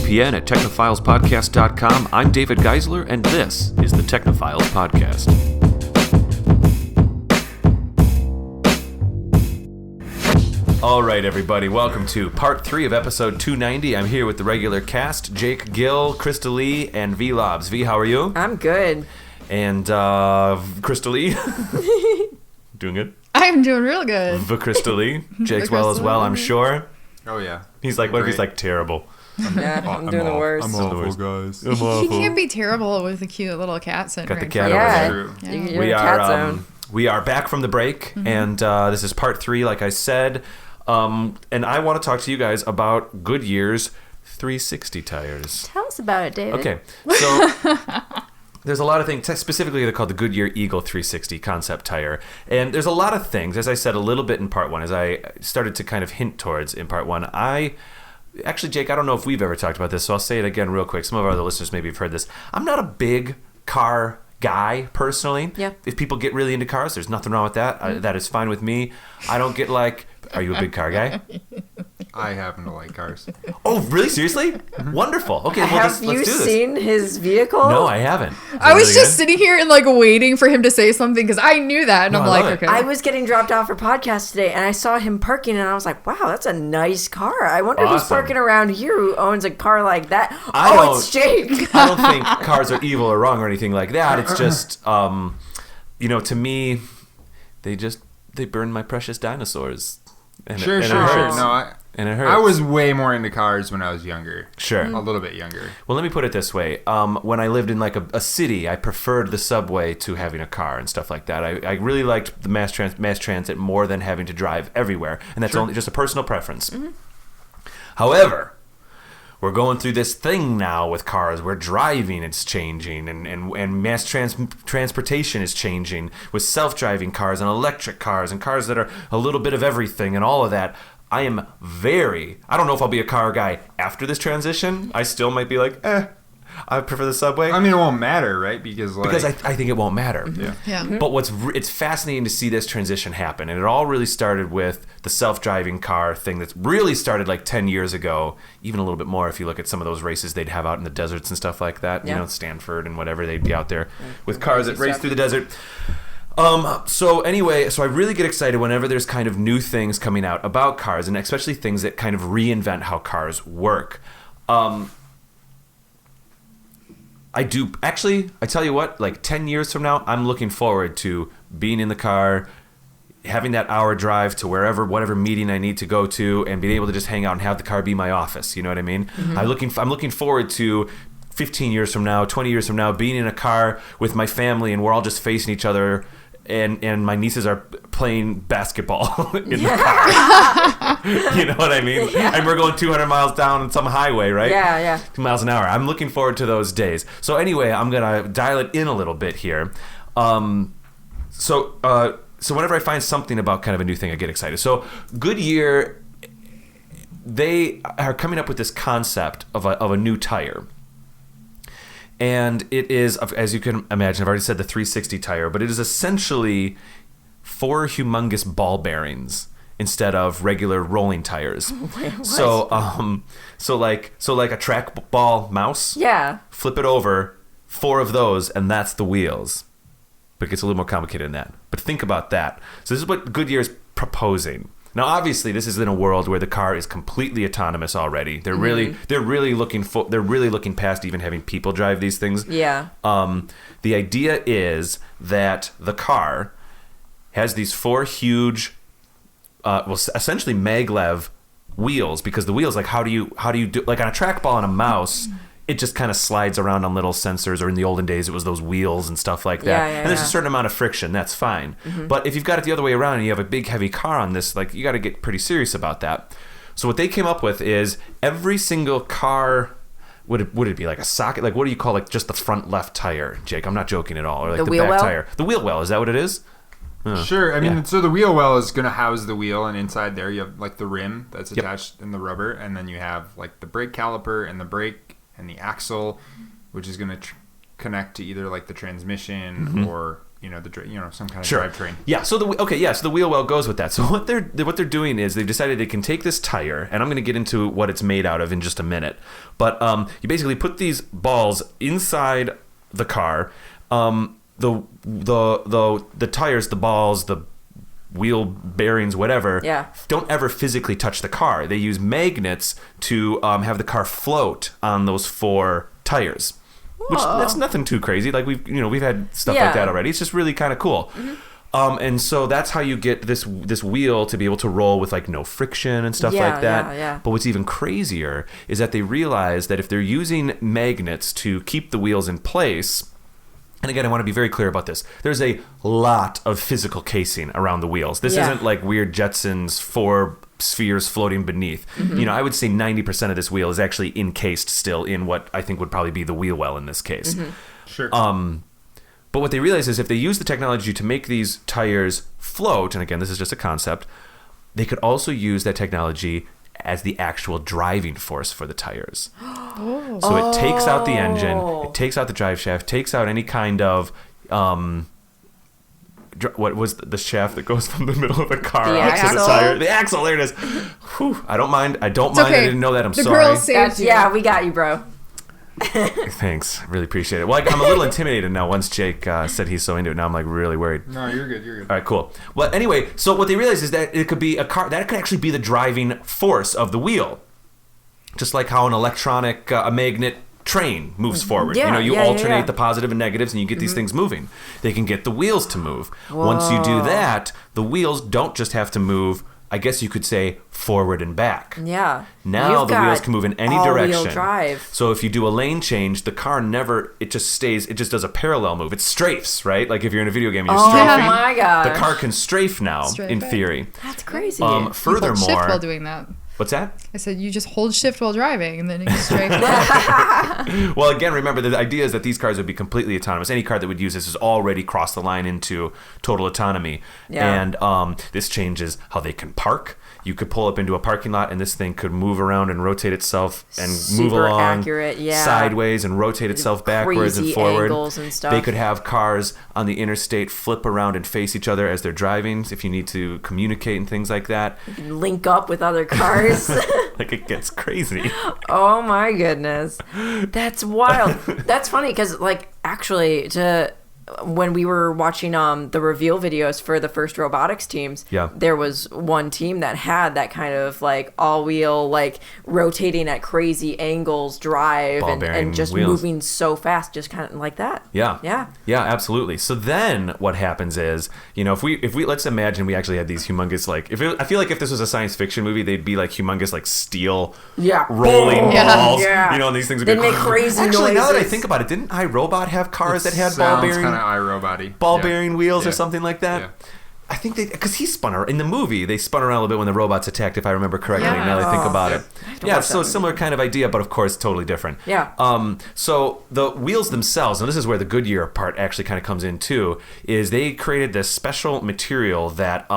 VPN at technophilespodcast.com. I'm David Geisler, and this is the Technophiles Podcast. All right, everybody, welcome to part 3 of episode 290. I'm here with the regular cast, Jake, Gill, Krista-Lee, and Vee Laabs. Vee, how are you? I'm good. And Krista-Lee? Doing good? I'm doing real good. The Krista-Lee. Jake's well as well, I'm sure. Oh, yeah. He's like, what if he's like terrible? Yeah, I'm doing the worst. I'm awful, guys. I'm awful. He can't be terrible with a cute little cat sitting Got the right cat in over front there. of him. You're in cat zone. We are back from the break, and this is part 3, like I said. And I want to talk to you guys about Goodyear's 360 tires. Tell us about it, David. Okay, so there's a lot of things. Specifically, they're called the Goodyear Eagle 360 concept tire. And there's a lot of things, as I said a little bit in part 1, as I started to kind of hint towards in part 1. Actually, Jake, I don't know if we've ever talked about this, so I'll say it again real quick. Some of our other listeners maybe have heard this. I'm not a big car guy, personally. Yeah. If people get really into cars, there's nothing wrong with that. That is fine with me. I don't get like... Are you a big car guy? I happen to like cars. Oh, really? Seriously? Wonderful. Okay, well, Have you let's do this. seen his vehicle? No, I haven't. I was just sitting here and like waiting for him to say something because I knew that, and No, I'm I like, love it. okay. I was getting dropped off for podcast today, and I saw him parking, and I was like, wow, that's a nice car. I wonder who's Awesome. parking around here who owns a car like that. I It's Jake. I don't think cars are evil or wrong or anything like that. It's just, to me, they burn my precious dinosaurs. And Sure. it hurts. No, And it hurts. I was way more into cars when I was younger. Sure. A little bit younger. Well, let me put it this way. When I lived in like a city, I preferred the subway to having a car and stuff like that. I really liked the mass transit more than having to drive everywhere. And that's only just a personal preference. However, we're going through this thing now with cars where driving is changing and mass transportation is changing with self-driving cars and electric cars and cars that are a little bit of everything and all of that. I don't know if I'll be a car guy after this transition. I still might be like, I prefer the subway. I mean, it won't matter, right? Because I think it won't matter. Yeah. yeah. But it's fascinating to see this transition happen. And it all really started with the self-driving car thing that really started like 10 years ago, even a little bit more if you look at some of those races they'd have out in the deserts and stuff like that. Yeah. Stanford and whatever, they'd be out there with cars that race through the desert. So I really get excited whenever there's kind of new things coming out about cars, and especially things that kind of reinvent how cars work. I do actually. I tell you what, like 10 years from now, I'm looking forward to being in the car, having that hour drive to whatever meeting I need to go to, and being able to just hang out and have the car be my office. You know what I mean? I'm looking forward to 15 years from now, 20 years from now, being in a car with my family, and we're all just facing each other. And my nieces are playing basketball in the car. You know what I mean? Yeah. And we're going 200 miles down some highway, right? Yeah. 2 miles an hour. I'm looking forward to those days. So anyway, I'm going to dial it in a little bit here. So whenever I find something about kind of a new thing, I get excited. So Goodyear, they are coming up with this concept of a new tire. And it is, as you can imagine, I've already said the 360 tire, but it is essentially 4 humongous ball bearings instead of regular rolling tires. Wait, what? So like a track ball mouse. Yeah. Flip it over, 4 of those, and that's the wheels. But it gets a little more complicated than that. But think about that. So this is what Goodyear is proposing. Now, obviously, this is in a world where the car is completely autonomous already. They're really looking past even having people drive these things. Yeah. The idea is that the car has these 4 huge, essentially maglev wheels, because the wheels, like how do you do, like on a trackball and a mouse, it just kind of slides around on little sensors, or in the olden days it was those wheels and stuff like that. Yeah, and there's a certain amount of friction, that's fine. But if you've got it the other way around and you have a big heavy car on this, like you got to get pretty serious about that. So what they came up with is every single car, would it be like a socket? Like what do you call like just the front left tire, Jake? I'm not joking at all. Or like the wheel back well? tire. The wheel well, is that what it is? Sure. I mean, yeah. So the wheel well is going to house the wheel, and inside there you have like the rim that's attached in the rubber, and then you have like the brake caliper and the brake and the axle, which is going to connect to either like the transmission or some kind of Sure. drivetrain. Yeah. So the wheel well goes with that. So what they're doing is they've decided they can take this tire, and I'm going to get into what it's made out of in just a minute. But you basically put these balls inside the car. The tires, the balls, the wheel bearings, whatever, don't ever physically touch the car. They use magnets to have the car float on those 4 tires. Which that's nothing too crazy. Like we've had stuff like that already. It's just really kind of cool. And so that's how you get this wheel to be able to roll with like no friction and stuff like that. Yeah. But what's even crazier is that they realize that if they're using magnets to keep the wheels in place, and again, I want to be very clear about this. There's a lot of physical casing around the wheels. This isn't like weird Jetsons 4 spheres floating beneath. I would say 90% of this wheel is actually encased still in what I think would probably be the wheel well in this case. Sure. But what they realize is if they use the technology to make these tires float, and again, this is just a concept, they could also use that technology as the actual driving force for the tires. So it takes out the engine, it takes out the drive shaft, takes out any kind of what was the shaft that goes from the middle of the car up to the tire? The axle. There it is. Whew, I don't mind. I didn't know that. I'm sorry. Girl saved you. We got you, bro. Thanks. Really appreciate it. Well, I'm a little intimidated now once Jake said he's so into it. Now I'm like really worried. No, you're good. You're good. All right, cool. Well, anyway, so what they realize is that it could be a car that could actually be the driving force of the wheel, just like how an electronic, a magnet train moves forward. You alternate the positive and negatives, and you get these things moving. They can get the wheels to move. Whoa. Once you do that, the wheels don't just have to move. I guess you could say forward and back. Yeah. Now the wheels can move in any direction. All-wheel drive. So if you do a lane change, the car it just does a parallel move. It strafes, right? Like if you're in a video game and you're strafing. Oh my gosh. The car can strafe now, in theory. That's crazy. Furthermore, you hold shift while doing that. What's that? I said you just hold shift while driving and then you can strafe. Well, again, remember the idea is that these cars would be completely autonomous. Any car that would use this has already crossed the line into total autonomy. Yeah. And this changes how they can park. You could pull up into a parking lot and this thing could move around and rotate itself and move along sideways and rotate itself backwards and forward. Angles and stuff. They could have cars on the interstate flip around and face each other as they're driving if you need to communicate and things like that. You can link up with other cars. Like it gets crazy. Oh my goodness. That's wild. That's funny because actually when we were watching the reveal videos for the first robotics teams, there was one team that had that kind of all-wheel, rotating at crazy angles drive and just wheels. Moving so fast, just kind of like that. Yeah, absolutely. So then what happens is, if we let's imagine we actually had these humongous I feel like if this was a science fiction movie, they'd be humongous steel rolling balls. Yeah. And these things would make crazy noises. Actually, now that I think about it, didn't iRobot have cars that had ball bearing? iRobot-y. Ball bearing wheels or something like that. Yeah. I think because he spun around in the movie. They spun around a little bit when the robots attacked, if I remember correctly. Now that I think about it. Yeah, so a similar kind of idea, but of course totally different. Yeah. So the wheels themselves, and this is where the Goodyear part actually kind of comes in too, is they created this special material that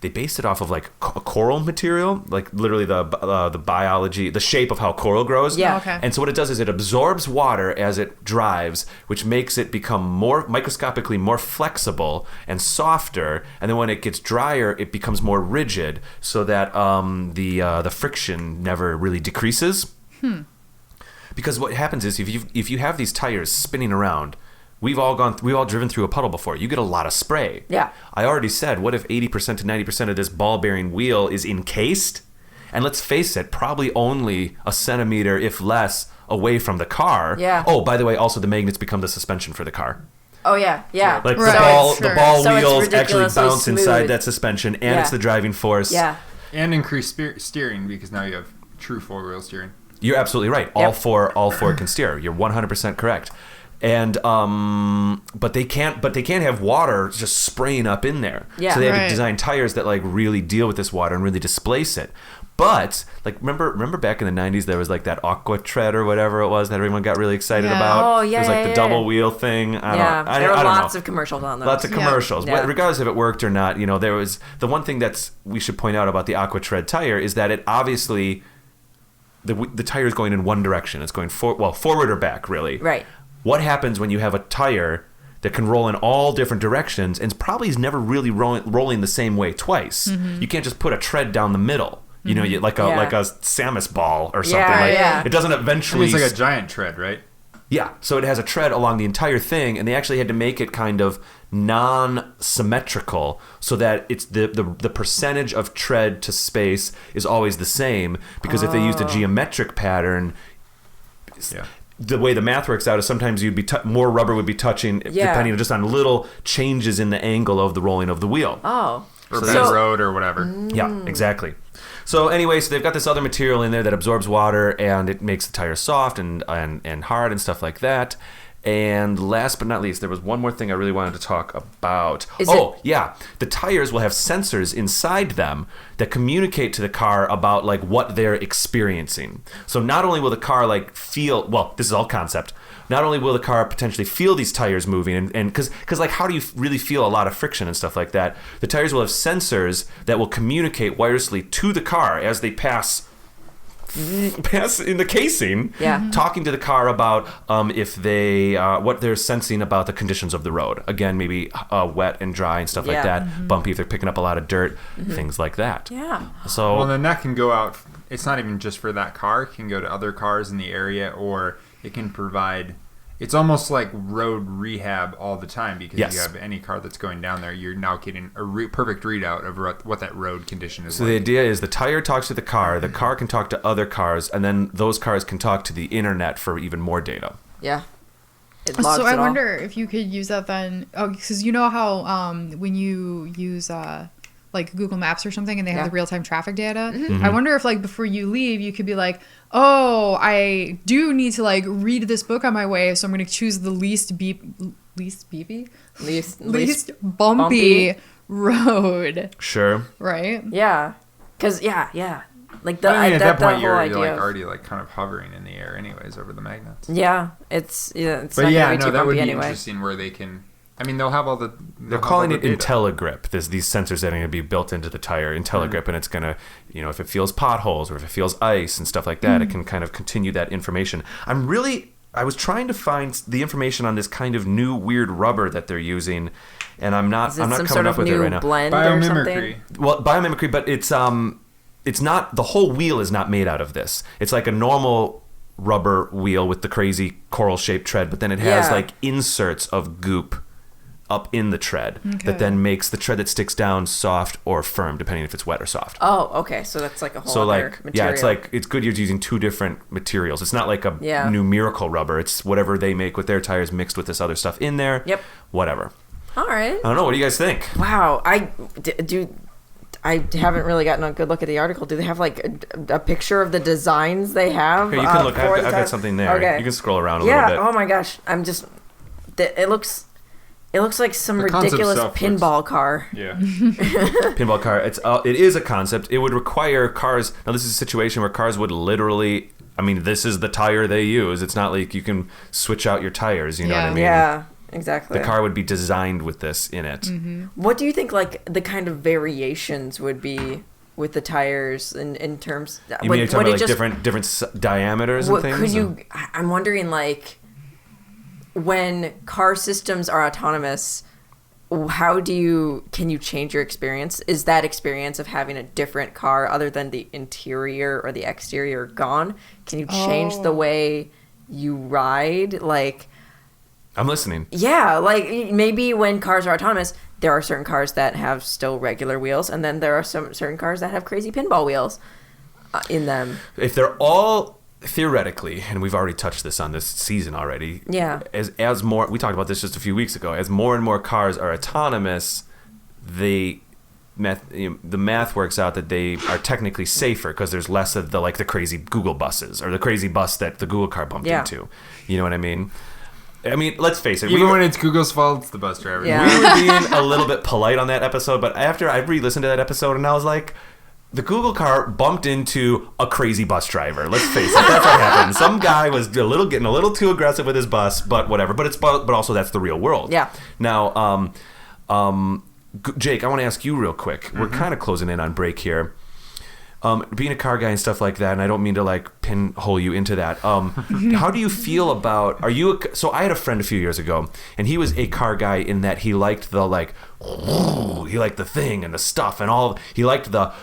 they based it off of a coral material, literally the biology, the shape of how coral grows. Yeah. Okay. And so what it does is it absorbs water as it drives, which makes it become more microscopically more flexible and softer. And then when it gets drier, it becomes more rigid, so that the friction never really decreases. Because what happens is if you have these tires spinning around. We've all driven through a puddle before. You get a lot of spray. Yeah. I already said, what if 80% to 90% of this ball bearing wheel is encased? And let's face it, probably only a centimeter, if less, away from the car. Yeah. Oh, by the way, also the magnets become the suspension for the car. Oh yeah. Like right. the ball so wheels actually bounce smooth. inside that suspension, and it's the driving force. Yeah. And increased steering, because now you have true four-wheel steering. You're absolutely right. All four can steer. You're 100% correct. And but they can't have water just spraying up in there. Yeah. So they had to design tires that really deal with this water and really displace it. But remember back in the 90s there was that aqua tread or whatever it was that everyone got really excited about. Oh yeah. It was the double wheel thing. There were lots of commercials on those. Lots of commercials. Yeah. Regardless if it worked or not, there was the one thing we should point out about the aqua tread tire is that it obviously the tire is going in one direction. It's going forward or back, really. Right. What happens when you have a tire that can roll in all different directions, and probably is never really rolling the same way twice. You can't just put a tread down the middle. You know, like a Samus ball or something. It doesn't eventually. It's like a giant tread, right? Yeah, so it has a tread along the entire thing, and they actually had to make it kind of non-symmetrical so that it's the percentage of tread to space is always the same, because if they used a geometric pattern, the way the math works out is sometimes you'd be more rubber would be touching depending just on little changes in the angle of the rolling of the wheel. Oh. Or bad road or whatever. Yeah, exactly. So anyway, so they've got this other material in there that absorbs water, and it makes the tires soft and hard and stuff like that. And last but not least, there was one more thing I really wanted to talk about. The tires will have sensors inside them that communicate to the car about like what they're experiencing. So not only will the car like feel, well, this is all concept. Not only will the car potentially feel these tires moving, and because like how do you really feel a lot of friction and stuff like that? The tires will have sensors that will communicate wirelessly to the car as they pass in the casing, talking to the car about if they what they're sensing about the conditions of the road. Again, maybe wet and dry and stuff like that. Bumpy if they're picking up a lot of dirt, things like that. Yeah. So well, then that can go out. It's not even just for that car. It can go to other cars in the area, or it can provide. It's almost like road rehab all the time, because you have any car that's going down there, you're now getting a perfect readout of what that road condition is. So the idea is the tire talks to the car can talk to other cars, and then those cars can talk to the internet for even more data. Yeah. So I wonder if you could use that then, because you know how when you use like Google Maps or something and they have the real-time traffic data, I wonder if like before you leave you could be like, oh, I do need to like read this book on my way, so I'm going to choose the least bumpy road. Sure. Right? Yeah. Because like at that point you're idea like already like kind of hovering in the air anyways over the magnets. It's not but gonna be too that would be anyway. Interesting where they can. I mean, they'll have all the. They're calling it IntelliGrip. There's these sensors that are going to be built into the tire, IntelliGrip, and it's going to, if it feels potholes or if it feels ice and stuff like that, it can kind of continue that information. I was trying to find the information on this kind of new weird rubber that they're using, and I'm not coming up with it right now. Blend biomimicry. Well, biomimicry, but it's not, the whole wheel is not made out of this. It's like a normal rubber wheel with the crazy coral shaped tread, but then it has like inserts of goop up in the tread that then makes the tread that sticks down soft or firm, depending if it's wet or soft. Oh, okay. So that's like a whole other material. It's Goodyear's using two different materials. It's not like a new miracle rubber. It's whatever they make with their tires mixed with this other stuff in there. Yep. Whatever. All right. I don't know. What do you guys think? Wow. I haven't really gotten a good look at the article. Do they have like a picture of the designs they have? Here, you can look. I've got something there. Okay. You can scroll around a little bit. Oh my gosh. It looks like some ridiculous pinball car. Yeah. Pinball car. It is a concept. It would require cars. Now, this is a situation where cars would literally. I mean, this is the tire they use. It's not like you can switch out your tires. You know what I mean? Yeah. Exactly. The car would be designed with this in it. Mm-hmm. What do you think, like, the kind of variations would be with the tires in terms? You mean you're talking about like different diameters and things? I'm wondering, like, when car systems are autonomous, can you change your experience? Is that experience of having a different car other than the interior or the exterior gone? Can you change the way you ride? Like, I'm listening. Yeah, like maybe when cars are autonomous, there are certain cars that have still regular wheels, and then there are some certain cars that have crazy pinball wheels in them. If they're all theoretically, and we've already touched this on this season already. Yeah. As more, we talked about this just a few weeks ago. As more and more cars are autonomous, the math works out that they are technically safer because there's less of the crazy Google buses or the crazy bus that the Google car bumped into. You know what I mean? I mean, let's face it. Even when it's Google's fault, it's the bus driver. Yeah. We were being a little bit polite on that episode, but after I re-listened to that episode, and I was like, the Google car bumped into a crazy bus driver. Let's face it, that's what happened. Some guy was getting a little too aggressive with his bus, but whatever. But also that's the real world. Yeah. Now, Jake, I want to ask you real quick. We're kind of closing in on break here. being a car guy and stuff like that, and I don't mean to like pinhole you into that. How do you feel about? So I had a friend a few years ago, and he was a car guy in that he liked the like, he liked the thing and the stuff and all. He liked the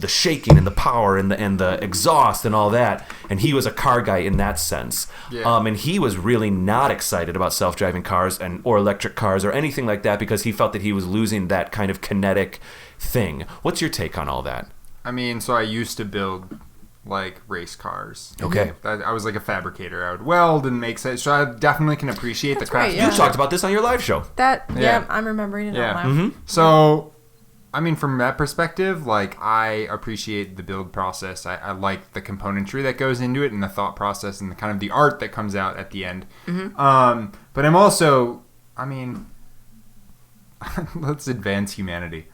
shaking and the power and the exhaust and all that. And he was a car guy in that sense. Yeah. And he was really not excited about self-driving cars or electric cars or anything like that because he felt that he was losing that kind of kinetic thing. What's your take on all that? I mean, so I used to build like race cars. Okay. I was like a fabricator. I would weld and make sense. So I definitely can appreciate the craft. You talked about this on your live show. I'm remembering it out loud. Mm-hmm. So, I mean, from that perspective, like I appreciate the build process. I like the componentry that goes into it and the thought process and the kind of the art that comes out at the end. Mm-hmm. But I'm also, I mean, let's advance humanity.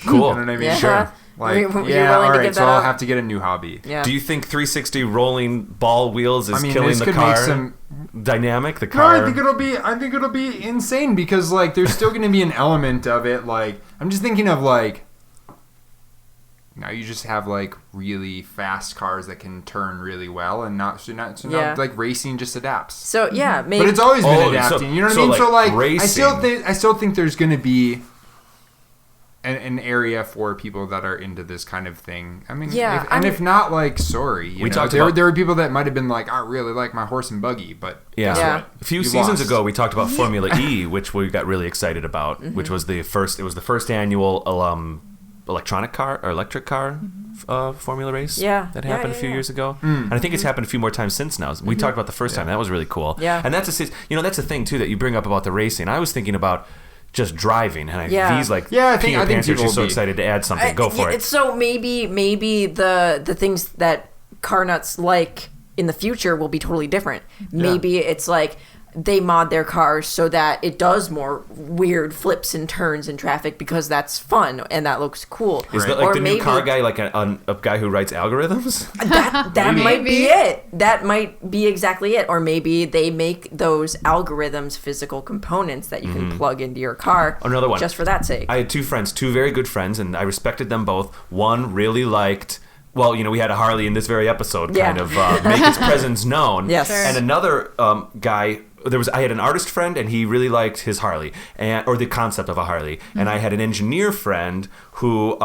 Cool. You know what I mean? Yeah. Sure. Like, all right, so I'll have to get a new hobby. Yeah. Do you think 360 rolling ball wheels is killing the car dynamic? The car? No, I think it'll be insane because like there's still going to be an element of it. Like I'm just thinking of like now you just have like really fast cars that can turn really well and not like racing just adapts. So yeah, maybe. But it's always been adapting. You know what I mean? Like so like racing. I still think there's going to be an area for people that are into this kind of thing. I mean, if not, like, sorry. There were people that might have been like, I really like my horse and buggy, but a few seasons ago we talked about Formula E, which we got really excited about, which was the first annual electric car formula race that happened a few years ago. And I think it's happened a few more times since now. We talked about the first time. That was really cool. Yeah. And that's the thing too that you bring up about the racing. I was thinking about just driving, and Vee's like, I think people are so excited to add something. Go for it. So maybe the things that car nuts like in the future will be totally different. Maybe it's like they mod their cars so that it does more weird flips and turns in traffic because that's fun and that looks cool. Is that like the new car guy, like a guy who writes algorithms? That might be it. That might be exactly it. Or maybe they make those algorithms physical components that you can plug into your car. Another one. Just for that sake. I had two very good friends, and I respected them both. One really liked... Well, we had a Harley in this very episode kind of make its presence known. Yes. Sure. And another guy... I had an artist friend, and he really liked his Harley, or the concept of a Harley. And I had an engineer friend who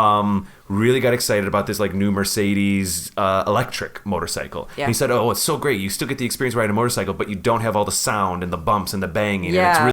really got excited about this like new Mercedes electric motorcycle. Yeah. He said, "Oh, it's so great! You still get the experience riding a motorcycle, but you don't have all the sound and the bumps and the banging. Yeah. And